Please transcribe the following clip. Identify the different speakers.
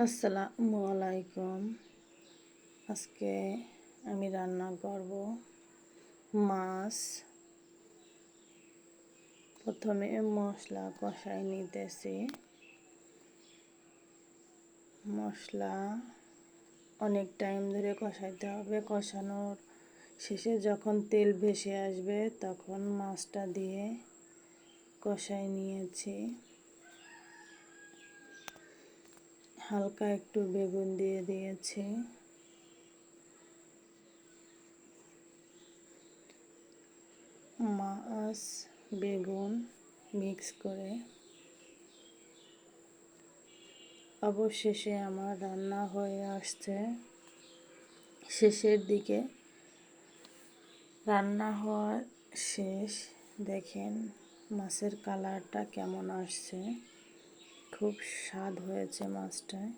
Speaker 1: আসসালামু আলাইকুম। আজকে আমি রান্না করব মাছ। প্রথমে মশলা কষাই নিতেছি। মশলা অনেক টাইম ধরে কষাইতে হবে। কষানোর শেষে যখন তেল ভেসে আসবে তখন মাছটা দিয়ে কষাই নিয়েছি। হালকা একটু বেগুন দিয়ে দিয়েছি। মাছ বেগুন মিক্স করে অবশেষে আমার রান্না হয়ে আসছে। শেষের দিকে রান্না হওয়ার শেষ। দেখেন মাছের কালারটা কেমন আসছে, খুব স্বাদ হয়েছে মাছটায়।